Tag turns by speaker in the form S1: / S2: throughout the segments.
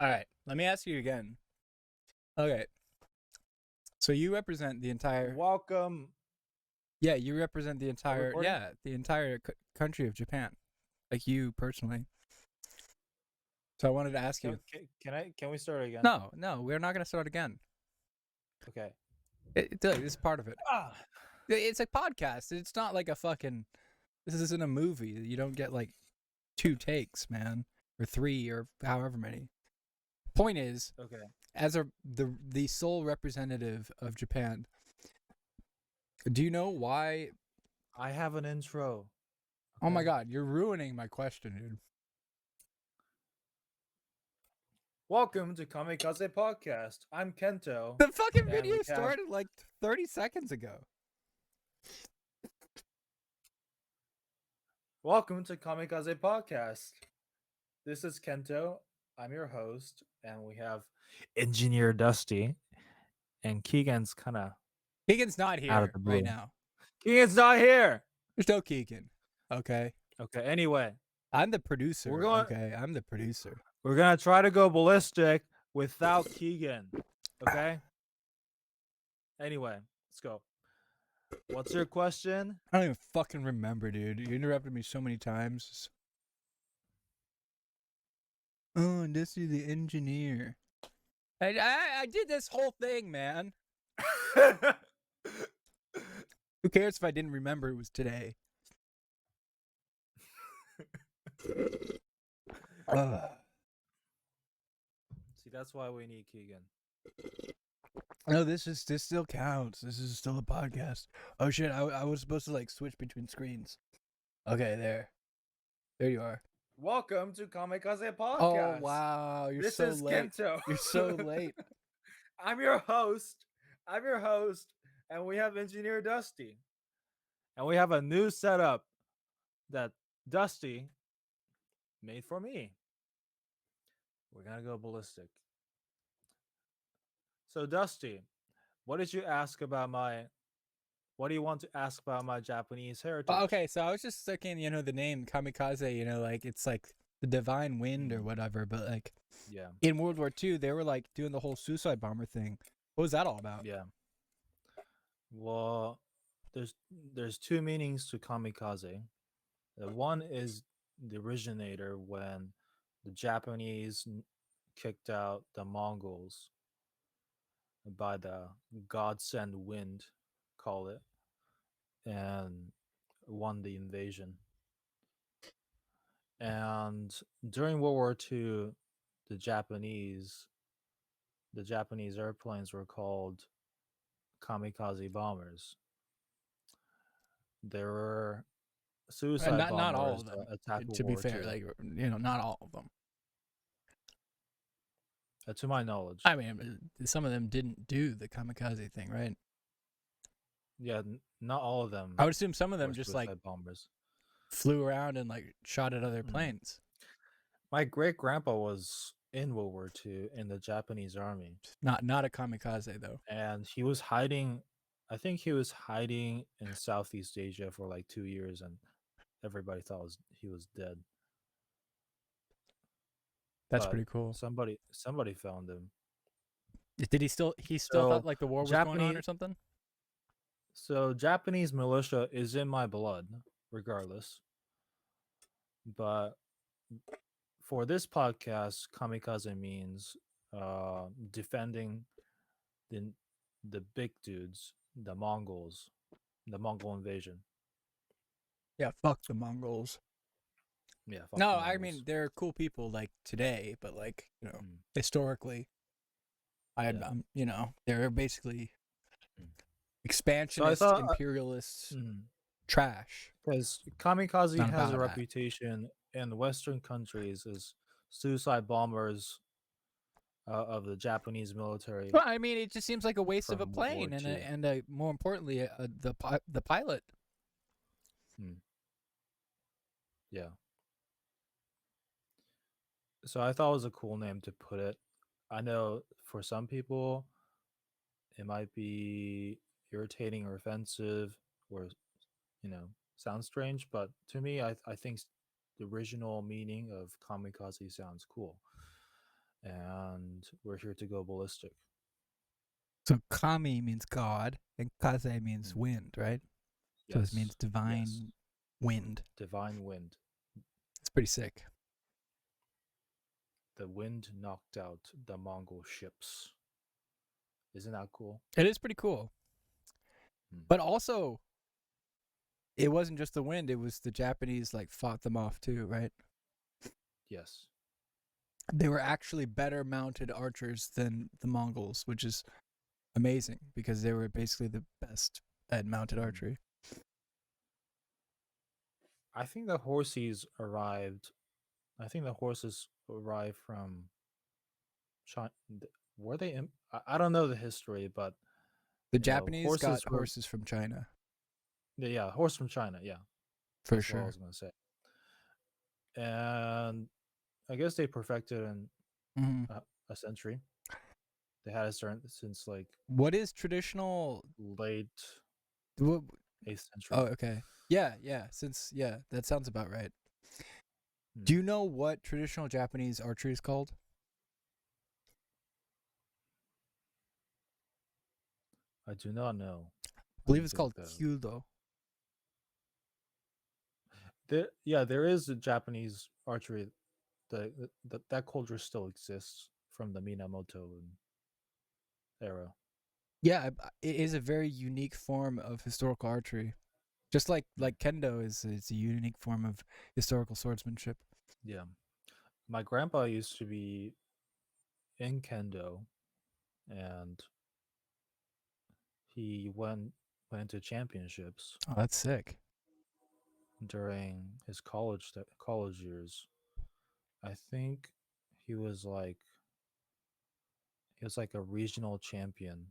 S1: All right, let me ask you again. Okay, so you represent the entire.
S2: Welcome.
S1: Yeah, you represent the entire.
S2: recording?
S1: Yeah, the entire country of Japan, like you personally. So I wanted to ask you.
S2: Can we start again?
S1: No, we're not gonna start again.
S2: Okay.
S1: It's part of it.
S2: Ah.
S1: It's a podcast. It's not like a fucking. This isn't a movie. You don't get like 2 takes, man, or 3, or however many. Point is,
S2: Okay.
S1: as the sole representative of Japan, do you know why?
S2: I have an intro.
S1: Oh my
S2: okay?
S1: god, you're ruining my question, dude.
S2: Welcome to Kamikaze Podcast. I'm Kento.
S1: The fucking
S2: And
S1: video
S2: we have-
S1: started like 30 seconds ago.
S2: Welcome to Kamikaze Podcast. This is Kento. I'm your host, and we have Engineer Dusty, and Keegan's kind of
S1: Keegan's not
S2: out
S1: here
S2: of the blue.
S1: right now.
S2: Keegan's not here.
S1: There's no Keegan. Okay.
S2: Okay. Anyway,
S1: I'm the producer.
S2: We're going-
S1: Okay, I'm the producer.
S2: we're gonna try to go ballistic without Keegan. Okay. Anyway, let's go. What's your question?
S1: I don't even fucking remember, dude. You interrupted me so many times. Oh, and this is the engineer. I did this whole thing, man. Who cares if I didn't remember it was today?
S2: See, that's why we need Keegan.
S1: No, this still counts. This is still a podcast. Oh shit, I was supposed to like switch between screens. Okay, there you are.
S2: Welcome to Kamikaze Podcast.
S1: Oh wow, you're
S2: This
S1: so
S2: is
S1: late.
S2: Kento.
S1: You're so late.
S2: I'm your host, and we have Engineer Dusty. And we have a new setup that Dusty made for me. We're gonna go ballistic. So Dusty, what did you ask about what do you want to ask about my Japanese heritage?
S1: Okay, so I was just thinking, the name Kamikaze, like it's like the divine wind or whatever, but like
S2: Yeah.
S1: in World War II, they were like doing the whole suicide bomber thing. What was that all about?
S2: Yeah. Well, there's 2 meanings to kamikaze. One is the originator when the Japanese kicked out the Mongols by the godsend wind, call it, and won the invasion. And during World War II, the Japanese airplanes were called kamikaze bombers. There were suicide bombers
S1: not all of them.
S2: attacked
S1: To be
S2: World
S1: fair,
S2: II.
S1: like not all of them.
S2: To my knowledge.
S1: I mean, some of them didn't do the kamikaze thing, right?
S2: Yeah, not all of them.
S1: I would assume some of them
S2: were
S1: just
S2: suicide
S1: like
S2: bombers.
S1: flew around and like shot at other planes.
S2: My great grandpa was in World War II in the Japanese army.
S1: Not a kamikaze though.
S2: And he was hiding. I think he was hiding in Southeast Asia for like 2 years, and everybody thought he was dead.
S1: That's
S2: But
S1: pretty cool.
S2: Somebody found him.
S1: Did he still thought like the war was going on or something?
S2: So Japanese militia is in my blood, regardless. But for this podcast, kamikaze means defending the big dudes, the Mongols, the Mongol invasion.
S1: Yeah, fuck the Mongols.
S2: Yeah.
S1: No, I mean they're cool people like today, but like historically, they're basically expansionist, imperialist trash.
S2: Because kamikaze has a reputation in Western countries as suicide bombers of the Japanese military.
S1: Well, I mean, it just seems like a waste of a plane, and more importantly, the pilot.
S2: Yeah. So I thought it was a cool name to put it. I know for some people it might be irritating or offensive or sounds strange, but to me I think the original meaning of kamikaze sounds cool. And and we're here to go ballistic.
S1: So kami means God, and kaze means
S2: Mm.
S1: wind, right? So
S2: Yes.
S1: it means divine
S2: Yes.
S1: wind.
S2: Divine wind.
S1: It's pretty sick.
S2: The wind knocked out the Mongol ships. Isn't that cool?
S1: It is pretty cool.
S2: Mm.
S1: But also, it wasn't just the wind, it was the Japanese like fought them off too, right?
S2: Yes.
S1: They were actually better mounted archers than the Mongols, which is amazing because they were basically the best at mounted
S2: Mm.
S1: archery.
S2: I think the horses arrived. I think the horses arrived from China. Were they? I don't know the history, but
S1: The Japanese
S2: horses
S1: got
S2: were.
S1: horses from China,
S2: Yeah, horse from China. Yeah,
S1: for
S2: that's what I
S1: sure.
S2: was gonna say. And I guess they perfected in
S1: Mm-hmm.
S2: a century. They had it since like
S1: What is traditional?
S2: late
S1: What,
S2: 8th century.
S1: oh, okay. Yeah. That sounds about right.
S2: Hmm.
S1: Do you know what traditional Japanese archery is called?
S2: I do not know.
S1: I believe it's called kyudo.
S2: There is a Japanese archery. That culture still exists from the Minamoto era.
S1: Yeah, it is a very unique form of historical archery. Just like kendo is it's a unique form of historical swordsmanship.
S2: Yeah, my grandpa used to be in kendo, and he went to championships
S1: Oh, that's sick.
S2: during his college years. I think he was like a regional champion.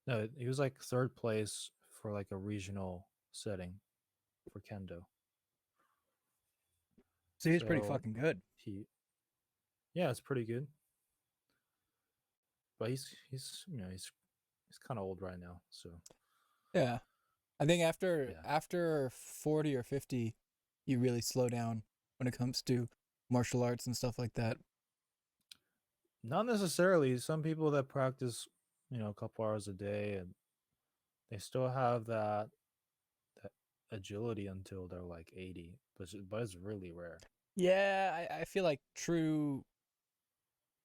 S2: No, he was like third place for like a regional setting for kendo.
S1: So he's pretty
S2: So
S1: fucking good.
S2: yeah, it's pretty good. But he's kind of old right now. So
S1: Yeah. I think after
S2: yeah,
S1: 40 or 50, you really slow down when it comes to martial arts and stuff like that.
S2: not necessarily. Some people that practice, a couple hours a day, and they still have that agility until they're like 80, but it's really rare.
S1: Yeah, I feel like true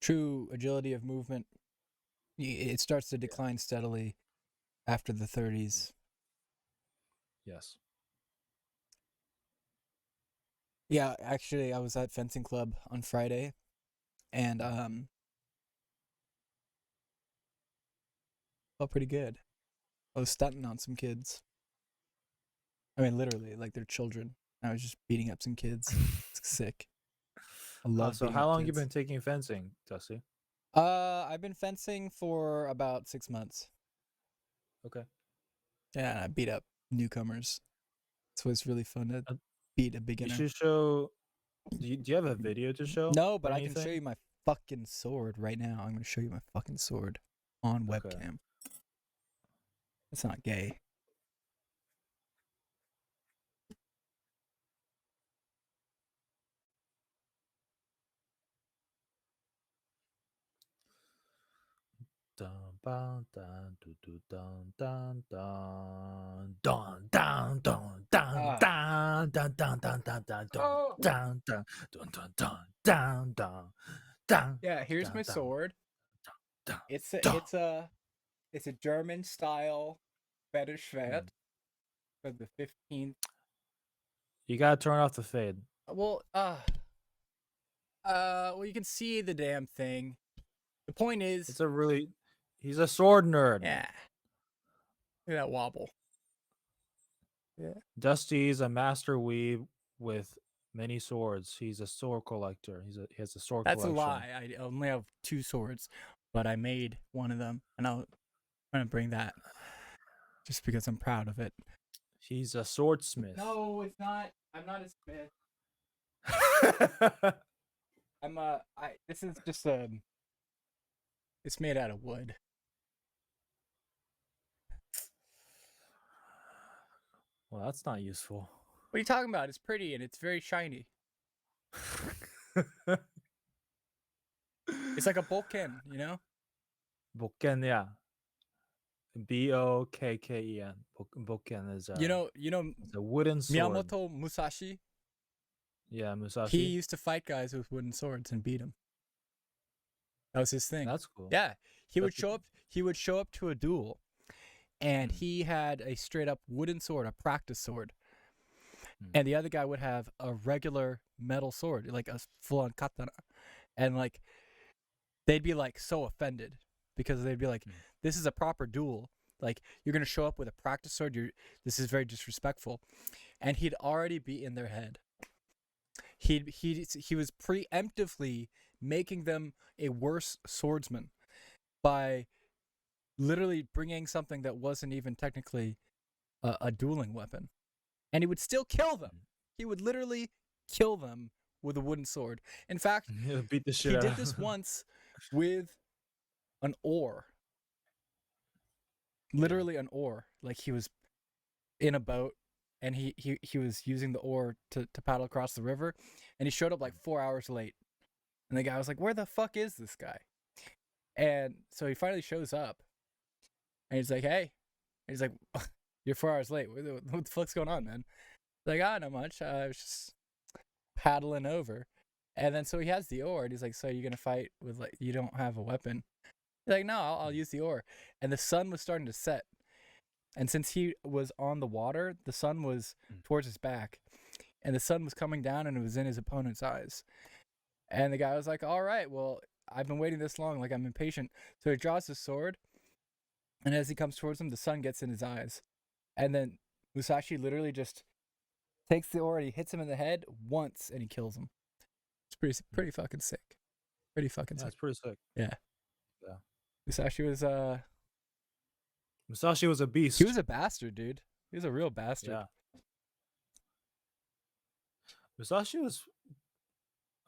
S1: agility of movement, it starts to
S2: Yeah.
S1: decline steadily after the 30s.
S2: Yes.
S1: Yeah, actually, I was at fencing club on Friday, and felt pretty good. I was stunting on some kids. I mean, literally, like they're children. I was just beating up some kids. It's sick. I love
S2: So
S1: beating
S2: how
S1: up
S2: long you
S1: kids.
S2: been taking fencing, Dusty?
S1: I've been fencing for about 6 months.
S2: Okay.
S1: Yeah, and I beat up newcomers. So it's really fun to
S2: Uh,
S1: beat a
S2: You
S1: beginner.
S2: should show. Do you have a video to show?
S1: No,
S2: or
S1: but I can show
S2: anything?
S1: you my fucking sword right now. I'm gonna show you my fucking sword on
S2: Okay.
S1: webcam. It's not gay.
S2: Dun, dun, dun, dun, dun, dun, dun, dun, dun, dun, dun,
S1: Ah.
S2: dun, dun, dun, dun, dun, dun,
S1: Oh.
S2: dun, dun, dun, dun, dun, dun, dun, dun,
S1: Yeah, here's
S2: dun,
S1: my
S2: dun,
S1: sword.
S2: dun,
S1: It's a
S2: dun.
S1: it's a it's a German style fetish
S2: Mm.
S1: for the 15th.
S2: You gotta turn off the fade.
S1: Well, you can see the damn thing. The point is,
S2: He's a sword nerd.
S1: yeah. Look at that wobble. Yeah.
S2: Dusty's a master weave with many swords. He's a sword collector. He has a sword
S1: That's
S2: collection.
S1: a lie. I only have 2 swords, but I made one of them, and I'm gonna bring that just because I'm proud of it.
S2: He's a swordsmith.
S1: No, it's not. I'm not a smith. This is just it's made out of wood.
S2: Well, that's not useful.
S1: What are you talking about? It's pretty and it's very shiny. It's like a bokken, you know?
S2: Bokken, yeah. Bokken. Bokken is
S1: You know
S2: it's a wooden sword.
S1: Miyamoto Musashi?
S2: Yeah,
S1: He
S2: Musashi.
S1: used to fight guys with wooden swords and beat them. That was his thing.
S2: That's cool.
S1: Yeah,
S2: That's
S1: he would show up to a duel, and
S2: Mm.
S1: he had a straight up wooden sword, a practice sword,
S2: Mm.
S1: and the other guy would have a regular metal sword, like a full on katana, and like they'd be like so offended because they'd be like,
S2: Mm.
S1: "This is a proper duel. Like you're gonna show up with a practice sword. This is very disrespectful," and he'd already be in their head. He was preemptively making them a worse swordsman by literally bringing something that wasn't even technically a dueling weapon, and he would still kill them. He would literally kill them with a wooden sword. In fact,
S2: Beat the shit
S1: he
S2: out
S1: did
S2: of
S1: this
S2: them.
S1: once with an oar, literally an oar. Like he was in a boat and he was using the oar to paddle across the river, and he showed up like 4 hours late. And the guy was like, "Where the fuck is this guy?" And so he finally shows up, and he's like, "Hey," and he's like, "You're 4 hours late. What the fuck's going on, man?" Like, "Ah, not much. I was just paddling over." And then so he has the oar, and he's like, "So you're gonna fight with like you don't have a weapon?" He's like, "No, I'll use the oar." And the sun was starting to set, and since he was on the water, the sun was towards his back, and the sun was coming down, and it was in his opponent's eyes. And the guy was like, "All right, well, I've been waiting this long, like I'm impatient." So he draws his sword, and as he comes towards him, the sun gets in his eyes. And then Musashi literally just takes the oar and he hits him in the head once and he kills him. It's pretty fucking sick. Pretty fucking
S2: Yeah,
S1: sick.
S2: it's pretty sick.
S1: Yeah.
S2: Yeah.
S1: Musashi was
S2: Musashi was a beast.
S1: he was a bastard, dude. He was a real bastard.
S2: Yeah. Musashi was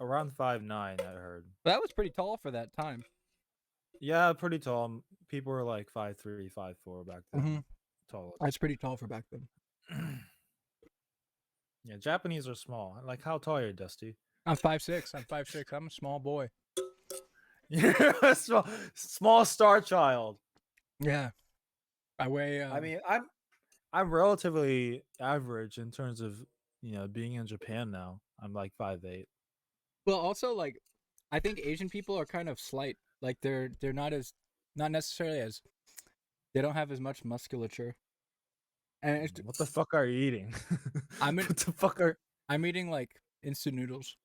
S2: around 5'9", I heard.
S1: That was pretty tall for that time.
S2: Yeah, pretty tall. People were like 5'3", 5'4" back then.
S1: Mm-hmm.
S2: Tallest.
S1: That's pretty tall for back then.
S2: Yeah, Japanese are small. Like, how tall are you, Dusty?
S1: I'm 5'6". I'm 5'6". I'm a small boy.
S2: You're a small star child.
S1: Yeah. I weigh
S2: I mean, I'm relatively average in terms of being in Japan now. I'm like 5'8".
S1: well, also like I think Asian people are kind of slight. Like they're not necessarily as they don't have as much musculature. And it's,
S2: What the fuck are you eating?
S1: I'm in,
S2: What the fuck are?
S1: I'm eating like instant noodles.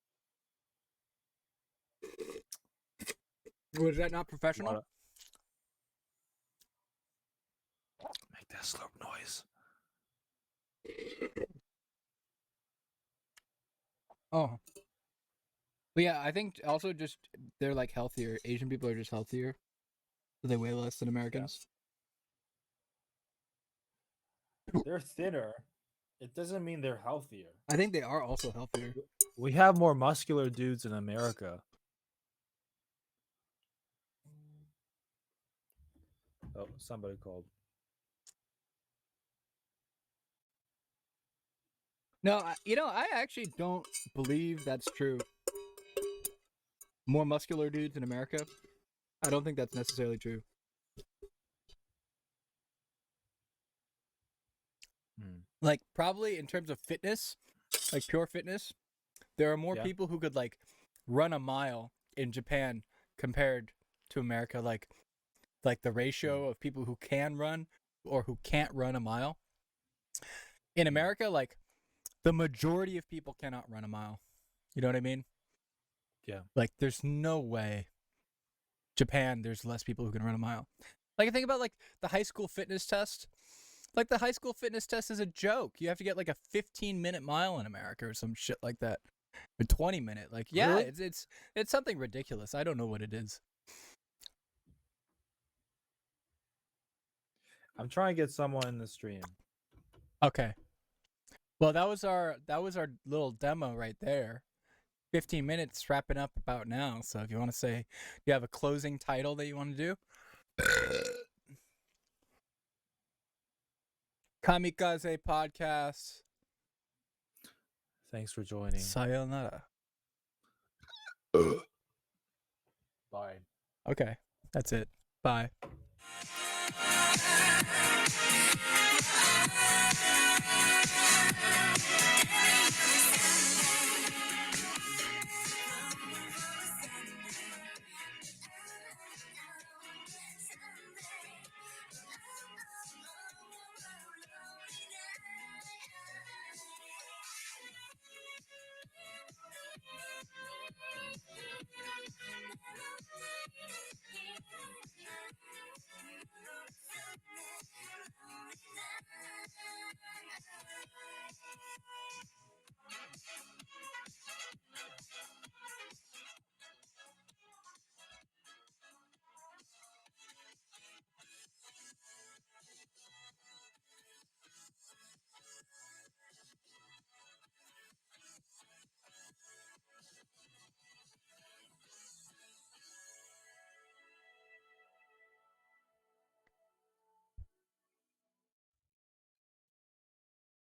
S1: Was that not professional?
S2: What? Make that slurp noise.
S1: Oh. But yeah, I think also just they're like healthier. Asian people are just healthier. So they weigh less than Americans.
S2: They're thinner. It doesn't mean they're healthier.
S1: I think they are also healthier.
S2: We have more muscular dudes in America. Oh, somebody called.
S1: No, I actually don't believe that's true. More muscular dudes in America? I don't think that's necessarily true. Like probably in terms of fitness, like pure fitness, there are more
S2: Yeah.
S1: people who could like run a mile in Japan compared to America. Like the ratio of people who can run or who can't run a mile. In America, like the majority of people cannot run a mile. You know what I mean?
S2: Yeah.
S1: Like there's no way. Japan, there's less people who can run a mile. Like I think about like the high school fitness test. Like the high school fitness test is a joke. You have to get like a 15-minute mile in America or some shit like that. A 20-minute. Like yeah,
S2: Really?
S1: it's something ridiculous. I don't know what it is.
S2: I'm trying to get someone in the stream.
S1: Okay. Well, that was our little demo right there. 15 minutes wrapping up about now. So if you want to say you have a closing title that you want to do. Kamikaze podcast.
S2: Thanks for joining.
S1: Sayonara.
S2: Bye.
S1: Okay, that's it. Bye.